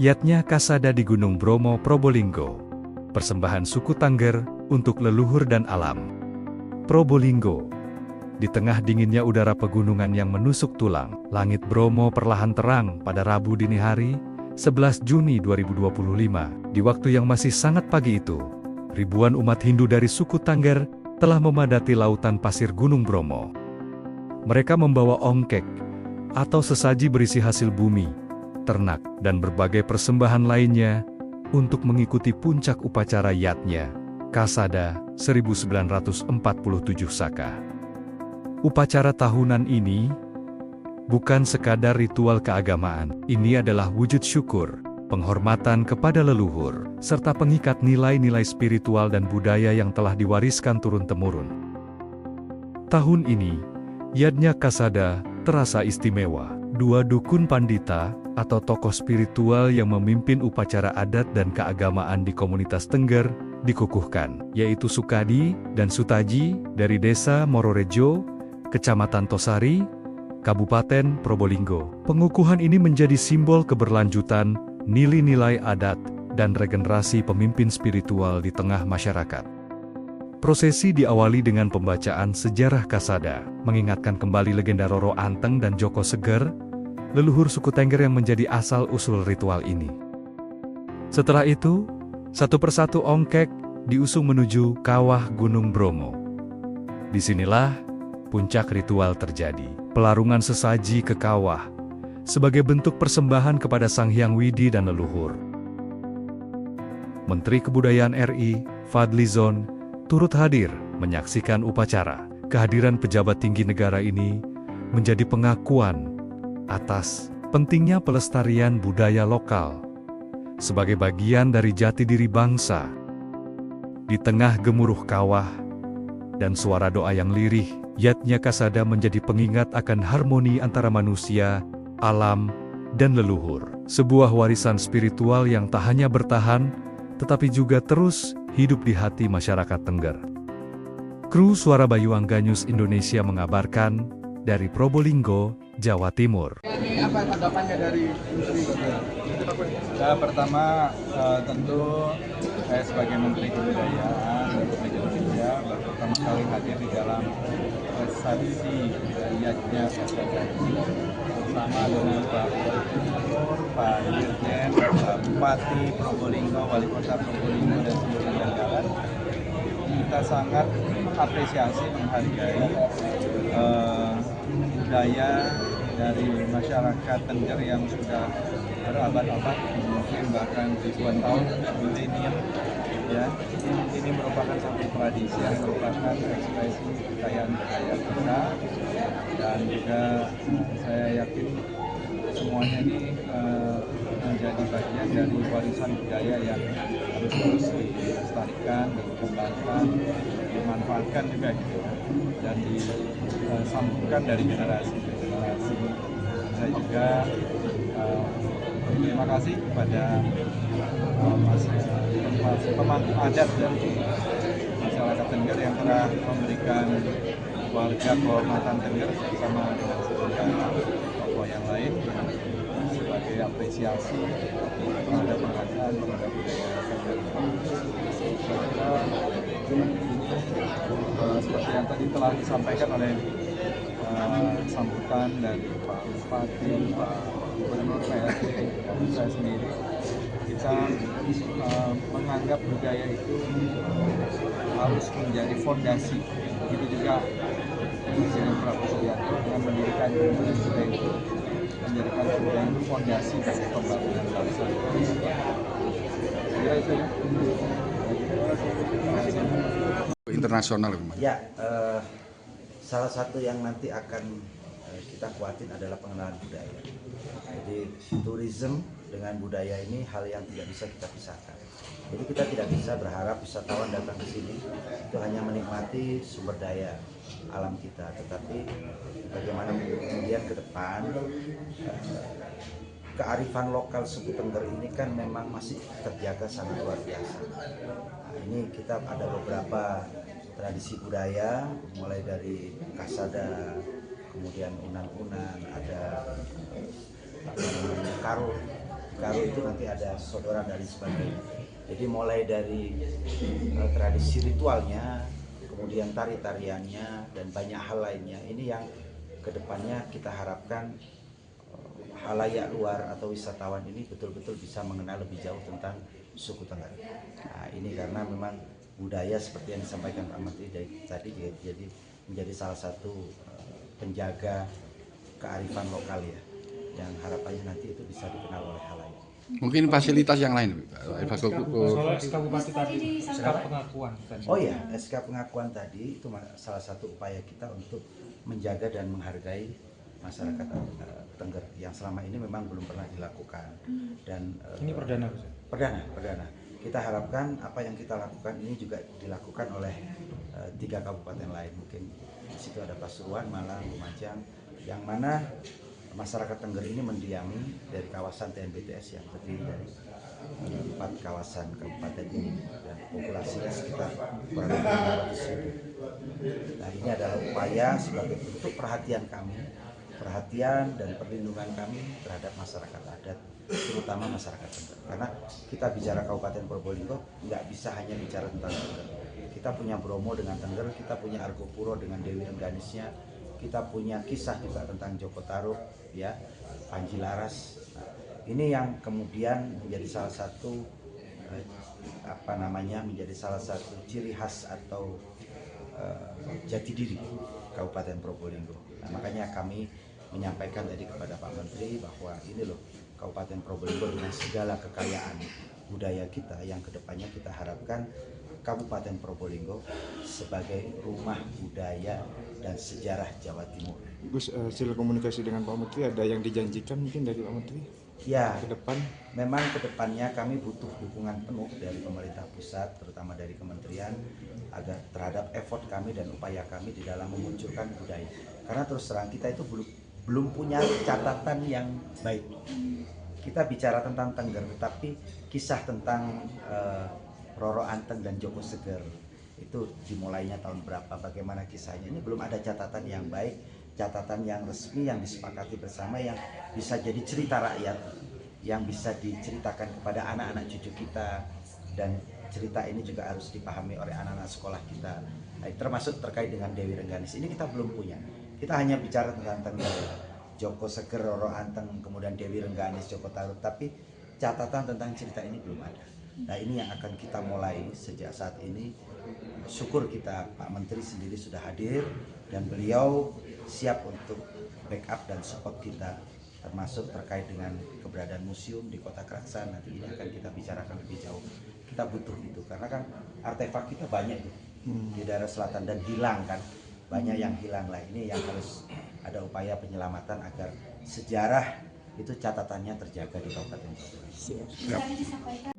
Yatnya Kasada di Gunung Bromo, Probolinggo. Persembahan suku Tangger untuk leluhur dan alam. Probolinggo. Di tengah dinginnya udara pegunungan yang menusuk tulang, langit Bromo perlahan terang pada Rabu dini hari, 11 Juni 2025. Di waktu yang masih sangat pagi itu, ribuan umat Hindu dari suku Tangger telah memadati lautan pasir Gunung Bromo. Mereka membawa ongkek, atau sesaji berisi hasil bumi, ternak, dan berbagai persembahan lainnya untuk mengikuti puncak upacara Yatnya Kasada 1947 Saka. Upacara tahunan ini bukan sekadar ritual keagamaan, ini adalah wujud syukur, penghormatan kepada leluhur, serta pengikat nilai-nilai spiritual dan budaya yang telah diwariskan turun-temurun. Tahun ini, Yatnya Kasada terasa istimewa. Dua dukun pandita, atau tokoh spiritual yang memimpin upacara adat dan keagamaan di komunitas Tengger, dikukuhkan, yaitu Sukadi dan Sutaji dari Desa Mororejo, Kecamatan Tosari, Kabupaten Probolinggo. Pengukuhan ini menjadi simbol keberlanjutan, nilai-nilai adat, dan regenerasi pemimpin spiritual di tengah masyarakat. Prosesi diawali dengan pembacaan sejarah Kasada, mengingatkan kembali legenda Roro Anteng dan Joko Seger, leluhur suku Tengger yang menjadi asal-usul ritual ini. Setelah itu, satu persatu ongkek diusung menuju kawah Gunung Bromo. Disinilah puncak ritual terjadi, pelarungan sesaji ke kawah, sebagai bentuk persembahan kepada Sang Hyang Widi dan leluhur. Menteri Kebudayaan RI, Fadlizon, turut hadir menyaksikan upacara. Kehadiran pejabat tinggi negara ini menjadi pengakuan atas pentingnya pelestarian budaya lokal sebagai bagian dari jati diri bangsa. Di tengah gemuruh kawah dan suara doa yang lirih, Yatnya Kasada menjadi pengingat akan harmoni antara manusia, alam, dan leluhur. Sebuah warisan spiritual yang tak hanya bertahan, tetapi juga terus hidup di hati masyarakat Tengger. Kru Suara Bayu Angga News Indonesia mengabarkan dari Probolinggo, Jawa Timur. Ini apa tanggapannya dari Menteri? Ya, pertama tentu saya sebagai Menteri Kebudayaan Republik Indonesia baru pertama kali hadir di dalam resepsi Yatnya Kasada bersama dengan Pak Gubernur, Pak Dirjen, Pak Bupati Probolinggo, Wali Kota Probolinggo, dan seluruh jajaran. Kita sangat mengapresiasi, menghargai budaya dari masyarakat Tengger yang sudah berabad-abad, mungkin bahkan ribuan tahun, milenium. Ya, ini merupakan satu tradisi yang merupakan ekspresi kekayaan budaya kita, dan juga saya yakin semuanya ini menjadi bagian dari warisan budaya yang harus terus dilestarikan, dikembangkan, dimanfaatkan juga gitu, dan disambungkan dari generasi ke generasi. Saya juga terima kasih kepada pemangku adat dari masyarakat Tengger yang telah memberikan warga kehormatan Tengger bersama dengan sejumlah tokoh yang lain sebagai apresiasi terhadap penghargaan terhadap budaya Tengger. Seperti yang tadi telah disampaikan oleh sambutan dari Pak Bupati, Pak Gubernur, PLT, dan saya sendiri, kita menganggap budaya itu harus menjadi fondasi. Begitu juga Presiden Prabowo Subianto dengan mendirikan budaya itu, menjadikan budaya itu fondasi bagi pembangunan bangsa. Kira itu ya. Internasional. Ya, salah satu yang nanti akan kita kuatin adalah pengenalan budaya. Jadi tourism dengan budaya ini hal yang tidak bisa kita pisahkan. Jadi kita tidak bisa berharap wisatawan datang ke sini itu hanya menikmati sumber daya alam kita, tetapi bagaimana kemudian ke depan kearifan lokal suku Tengger ini kan memang masih terjaga sangat luar biasa. Nah, ini kita ada beberapa tradisi budaya, mulai dari Kasada, kemudian unan-unan, ada karung, Karo itu nanti ada sodoran dan sebagainya. Jadi mulai dari tradisi ritualnya, kemudian tari-tariannya dan banyak hal lainnya. Ini yang kedepannya kita harapkan halayak luar atau wisatawan ini betul-betul bisa mengenal lebih jauh tentang suku Tengger. Nah, ini karena memang budaya seperti yang disampaikan Pak Menteri tadi jadi menjadi salah satu penjaga kearifan lokal ya, yang harapannya nanti itu bisa dikenal oleh halayak. Mungkin fasilitas yang lain, Soal SK Bupati tadi, SK pengakuan tadi. Oh ya, SK pengakuan tadi itu salah satu upaya kita untuk menjaga dan menghargai masyarakat Tengger yang selama ini memang belum pernah dilakukan. Dan Ini perdana, Pak? Perdana. Kita harapkan apa yang kita lakukan ini juga dilakukan oleh 3 kabupaten lain. Mungkin di situ ada Pasuruan, Malang, Lumajang, yang mana masyarakat Tengger ini mendiami dari kawasan TNBTS yang terdiri dari 4 kawasan kabupaten ini dan populasinya sekitar kurang lebih 500.000. Nah, ini adalah upaya sebagai bentuk perhatian kami, perhatian dan perlindungan kami terhadap masyarakat adat, terutama masyarakat Tengger. Karena kita bicara Kabupaten Probolinggo nggak bisa hanya bicara tentang Tengger. Kita punya Bromo dengan Tengger, kita punya Argopuro dengan Dewi Rengganisnya, kita punya kisah juga tentang Joko Tarub, ya, Panji Laras. Nah, ini yang kemudian menjadi salah satu menjadi salah satu ciri khas atau jati diri Kabupaten Probolinggo. Nah, makanya kami menyampaikan tadi kepada Pak Menteri bahwa ini loh Kabupaten Probolinggo dengan segala kekayaan budaya kita yang kedepannya kita harapkan Kabupaten Probolinggo sebagai rumah budaya dan sejarah Jawa Timur. Gus, hasil komunikasi dengan Pak Menteri ada yang dijanjikan mungkin dari Pak Menteri? Ya, ke depan memang kedepannya kami butuh dukungan penuh dari pemerintah pusat, terutama dari kementerian, agar terhadap effort kami dan upaya kami di dalam memunculkan budaya. Karena terus terang kita itu belum punya catatan yang baik. Kita bicara tentang Tengger, tetapi kisah tentang Roro Anteng dan Joko Seger itu dimulainya tahun berapa, bagaimana kisahnya, ini belum ada catatan yang baik, catatan yang resmi yang disepakati bersama yang bisa jadi cerita rakyat yang bisa diceritakan kepada anak-anak cucu kita, dan cerita ini juga harus dipahami oleh anak-anak sekolah kita. Nah, termasuk terkait dengan Dewi Rengganis ini kita belum punya. Kita hanya bicara tentang Tengger, Joko Seger, Roro Anteng, kemudian Dewi Rengganis, Joko Tarub, tapi catatan tentang cerita ini belum ada. Nah, ini yang akan kita mulai sejak saat ini. Syukur kita Pak Menteri sendiri sudah hadir dan beliau siap untuk backup dan support kita, termasuk terkait dengan keberadaan museum di Kota Kraksan. Nanti ini akan kita bicarakan lebih jauh. Kita butuh itu karena kan artefak kita banyak di daerah selatan dan hilang kan, banyak yang hilang lah. Ini yang harus ada upaya penyelamatan agar sejarah itu catatannya terjaga di Kabupaten Probolinggo. Tadi disampaikan